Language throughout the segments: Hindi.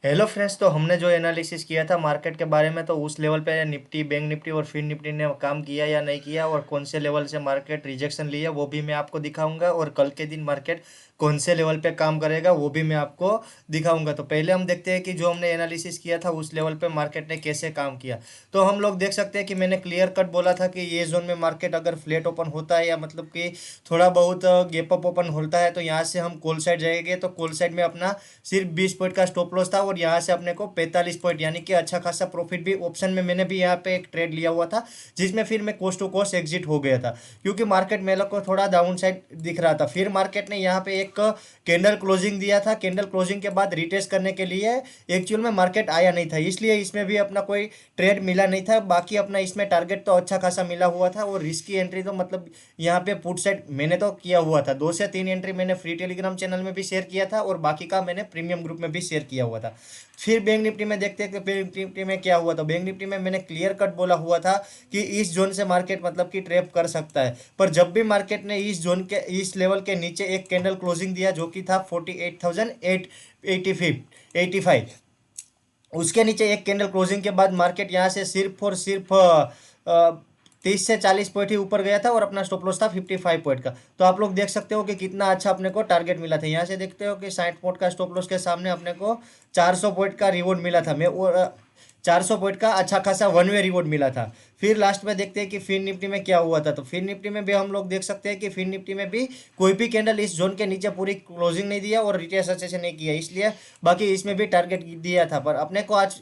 Hello friends. तो हमने जो एनालिसिस किया था मार्केट के बारे में, तो उस लेवल पे निफ्टी, बैंक निफ्टी और फिन निफ्टी ने काम किया या नहीं किया, और कौन से लेवल से मार्केट रिजेक्शन लिया वो भी मैं आपको दिखाऊंगा, और कल के दिन मार्केट कौन से लेवल पे काम करेगा वो भी मैं आपको दिखाऊंगा। तो पहले हम देखते हैं कि जो हमने एनालिसिस किया था उस लेवल पे मार्केट ने कैसे काम किया। तो हम लोग देख सकते हैं कि मैंने क्लियर कट बोला था कि ये जोन में मार्केट अगर फ्लैट ओपन होता है या मतलब कि थोड़ा बहुत गैप अप ओपन होता है, तो यहाँ से हम कॉल साइड जाएंगे। तो कॉल साइड में अपना सिर्फ 20 पॉइंट का स्टॉप लॉस था, और यहाँ से अपने को 45 पॉइंट यानी कि अच्छा खासा प्रॉफिट भी ऑप्शन में मैंने भी यहाँ पे एक ट्रेड लिया हुआ था, जिसमें फिर मैं कोस्ट टू कोस्ट एग्जिट हो गया था, क्योंकि मार्केट मेरे को थोड़ा डाउन साइड दिख रहा था। फिर मार्केट ने यहाँ पे एक कैंडल क्लोजिंग दिया था। कैंडल क्लोजिंग के बाद रिटेस्ट करने के लिए एक्चुअल में मार्केट आया नहीं था, इसलिए इसमें भी अपना कोई ट्रेड मिला नहीं था। बाकी अपना इसमें टारगेट तो अच्छा खासा मिला हुआ था, और रिस्की एंट्री तो मतलब यहाँ पे पुट साइड मैंने तो किया हुआ था। 2 से 3 एंट्री मैंने फ्री टेलीग्राम चैनल में भी शेयर किया था, और बाकी का मैंने प्रीमियम ग्रुप में भी शेयर किया हुआ था। फिर बैंक निफ्टी में देखते हैं कि बैंक निफ्टी में क्या हुआ। तो बैंक निफ्टी में मैंने क्लियर कट बोला हुआ था कि इस जोन से मार्केट मतलब कि ट्रैप कर सकता है। पर जब भी मार्केट ने इस जोन के इस लेवल के नीचे एक कैंडल क्लोजिंग दिया, जो कि था 48,885, उसके नीचे एक कैंडल क्लोजिंग के बाद मार्केट यहाँ से सिर्फ और सिर्फ 30 से 40 पॉइंट ही ऊपर गया था, और अपना स्टॉप लॉस था 55 पॉइंट का। तो आप लोग देख सकते हो कि कितना अच्छा अपने को टारगेट मिला था। यहाँ से देखते हो कि 60 पॉइंट का स्टॉप लॉस के सामने अपने को 400 पॉइंट का रिवॉर्ड मिला था। मैं 400 पॉइंट का अच्छा खासा वन वे रिवॉर्ड मिला था। फिर लास्ट में देखते हैं कि फिन निफ्टी में क्या हुआ था। तो फिन निफ्टी में भी हम लोग देख सकते हैं कि फिन निफ्टी में भी कोई भी कैंडल इस जोन के नीचे पूरी क्लोजिंग नहीं दिया, और रिटेस्ट अच्छे से नहीं किया, इसलिए बाकी इसमें भी टारगेट दिया था। पर अपने को आज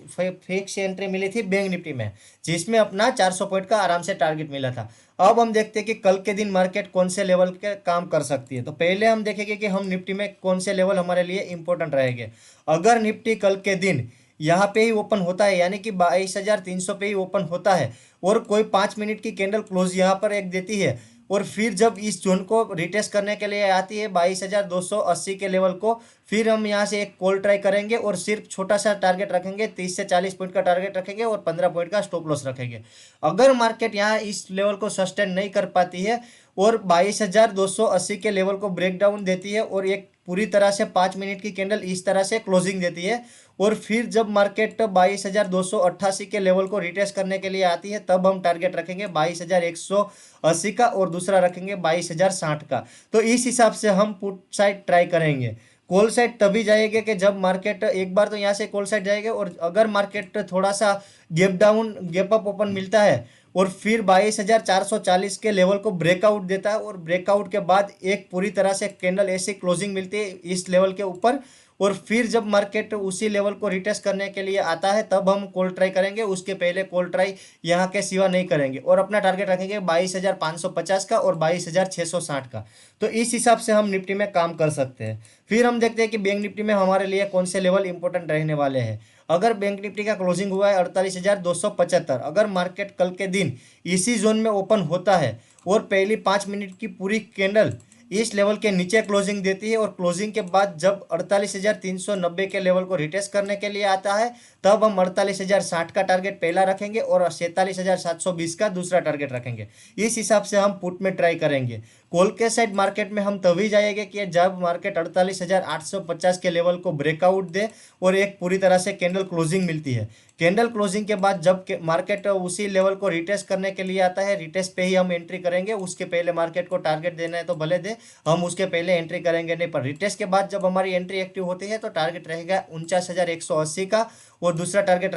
फिक्स एंट्री मिली थी बैंक निफ्टी में, जिसमें अपना 400 पॉइंट का आराम से टारगेट मिला था। अब हम देखते हैं कि कल के दिन मार्केट कौन से लेवल के काम कर सकती है। तो पहले हम देखेंगे कि हम निफ्टी में कौन से लेवल हमारे लिए इंपॉर्टेंट रहेंगे। अगर निफ्टी कल के दिन यहाँ पे ही ओपन होता है, यानी कि 22,300 पे ही ओपन होता है, और कोई 5 मिनट की कैंडल क्लोज यहाँ पर एक देती है, और फिर जब इस जोन को रिटेस्ट करने के लिए आती है 22,280 के लेवल को, फिर हम यहाँ से एक कॉल ट्राई करेंगे, और सिर्फ छोटा सा टारगेट रखेंगे, 30 से 40 पॉइंट का टारगेट रखेंगे, और 15 पॉइंट का स्टॉप लॉस रखेंगे। अगर मार्केट यहाँ इस लेवल को सस्टेन नहीं कर पाती है, और 22,280 के लेवल को ब्रेक डाउन देती है, और एक पूरी तरह से 5 मिनट की कैंडल इस तरह से क्लोजिंग देती है, और फिर जब मार्केट 22,288 के लेवल को रिटेस्ट करने के लिए आती है, तब हम टारगेट रखेंगे 22,180 का, और दूसरा रखेंगे 22,060 का। तो इस हिसाब से हम पुट साइड ट्राई करेंगे। कॉल साइड तभी जाएंगे कि जब मार्केट एक बार तो यहाँ से कॉल साइड जाएंगे, और अगर मार्केट थोड़ा सा gap down gap up open मिलता है, और फिर 22,440 के लेवल को ब्रेकआउट देता है, और ब्रेकआउट के बाद एक पूरी तरह से कैंडल ऐसी क्लोजिंग मिलती है इस लेवल के ऊपर, और फिर जब मार्केट उसी लेवल को रिटेस्ट करने के लिए आता है, तब हम कॉल ट्राई करेंगे। उसके पहले कॉल ट्राई यहाँ के सिवा नहीं करेंगे, और अपना टारगेट रखेंगे 22,550 का और 22,660 का। तो इस हिसाब से हम निफ्टी में काम कर सकते हैं। फिर हम देखते हैं कि बैंक निफ्टी में हमारे लिए कौन से लेवल इंपॉर्टेंट रहने वाले हैं। अगर बैंक निफ्टी का क्लोजिंग हुआ है 48,275, अगर मार्केट कल के दिन इसी जोन में ओपन होता है, और पहली 5 मिनट की पूरी कैंडल इस लेवल के नीचे क्लोजिंग देती है, और क्लोजिंग के बाद जब 48,390 के लेवल को रिटेस्ट करने के लिए आता है, तब हम 48,060 का टारगेट पहला रखेंगे, और 47,720 का दूसरा टारगेट रखेंगे। इस हिसाब से हम पुट में ट्राई करेंगे। कॉल के साइड मार्केट में हम तभी जाएंगे कि जब मार्केट 48,850 के लेवल को ब्रेकआउट दे, और एक पूरी तरह से कैंडल क्लोजिंग मिलती है। कैंडल क्लोजिंग के बाद जब मार्केट उसी लेवल को रिटेस्ट करने के लिए आता है, रिटेस्ट पे ही हम एंट्री करेंगे। उसके पहले मार्केट को टारगेट देना है तो भले दे, हम उसके पहले एंट्री करेंगे नहीं। पर रिटेस्ट के बाद जब हमारी एंट्री एक्टिव होती है, तो टारगेट रहेगा 49,180 का, और दूसरा टारगेट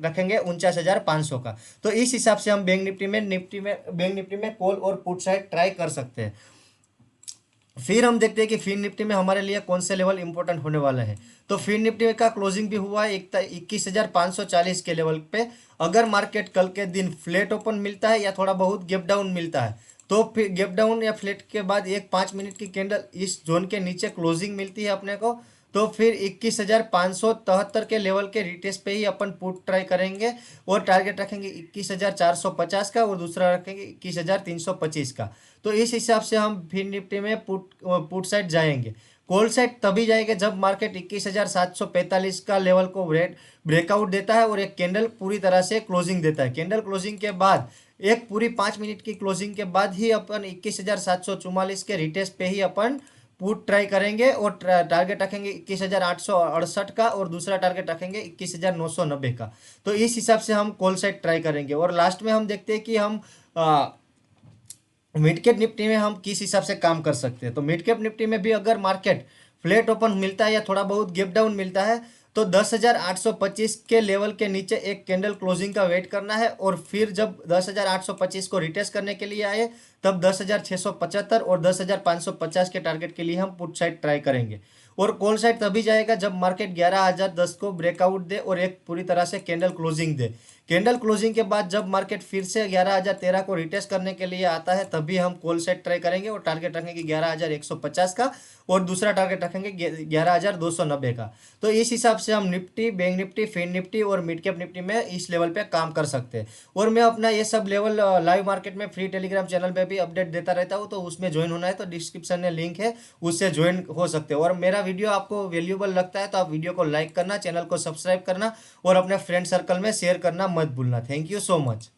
रखेंगे 49,500 का। तो इस हिसाब से हम बैंक निफ्टी में कॉल और पुट साइड ट्राई कर सकते हैं। फिर हम देखते हैं कि फिर निफ्टी में हमारे लिए कौन से लेवल इंपॉर्टेंट होने वाला है। तो फिर निफ्टी का क्लोजिंग भी हुआ है 21,540 के लेवल पे। अगर मार्केट कल के दिन फ्लैट ओपन मिलता है या थोड़ा बहुत गैप डाउन मिलता है, तो फिर गैप डाउन या फ्लैट के बाद एक 5 मिनट की कैंडल इस जोन के नीचे क्लोजिंग मिलती है अपने को, तो फिर 21,573 के लेवल के रिटेस्ट पे ही अपन पुट ट्राई करेंगे, और टारगेट रखेंगे 21,450 का, और दूसरा रखेंगे 21,325 का। तो इस हिसाब से हम फिर निफ्टी में पुट साइड जाएंगे। कॉल साइड तभी जाएंगे जब मार्केट 21,745 का लेवल को ब्रेकआउट देता है, और एक कैंडल पूरी तरह से क्लोजिंग देता है। कैंडल क्लोजिंग के बाद एक पूरी 5 मिनट की क्लोजिंग के बाद ही अपन 21,744 के रिटेस्ट पे ही अपन पुट ट्राई करेंगे और टारगेट रखेंगे 21,868 का और दूसरा टारगेट रखेंगे 21,990 का। तो इस हिसाब से हम कॉल साइड ट्राई करेंगे और लास्ट में हम देखते हैं कि हम मिड कैप निफ्टी में हम किस हिसाब से काम कर सकते हैं। तो मिड कैप निफ्टी में भी अगर मार्केट फ्लैट ओपन मिलता है या थोड़ा बहुत गैप डाउन मिलता है तो 10,825 के लेवल के नीचे एक कैंडल क्लोजिंग का वेट करना है और फिर जब 10,825 को रिटेस्ट करने के लिए आए तब 10,675 और 10,550 के टारगेट के लिए हम पुट साइड ट्राई करेंगे। और कॉल साइड तभी जाएगा जब मार्केट 11,010 को ब्रेकआउट दे और एक पूरी तरह से कैंडल क्लोजिंग दे। कैंडल क्लोजिंग के बाद जब मार्केट फिर से 11,013 को रिटेस्ट करने के लिए आता है तभी हम कॉल सेट ट्राई करेंगे और टारगेट रखेंगे 11,150 का और दूसरा टारगेट रखेंगे 11,290 का। तो इस हिसाब से हम Nifty, bank Nifty, Fin Nifty और मिड कैप निफ्टी में इस लेवल पे काम कर सकते हैं। और मैं अपना ये सब लेवल लाइव मार्केट में फ्री टेलीग्राम चैनल पे भी अपडेट देता रहता हूँ, तो उसमें ज्वाइन होना है तो डिस्क्रिप्शन में लिंक है, उससे ज्वाइन हो सकते हो। और मेरा वीडियो आपको वैल्यूएबल लगता है तो आप वीडियो को लाइक करना, चैनल को सब्सक्राइब करना और अपने फ्रेंड सर्कल में शेयर करना मत भूलना। Thank you so much.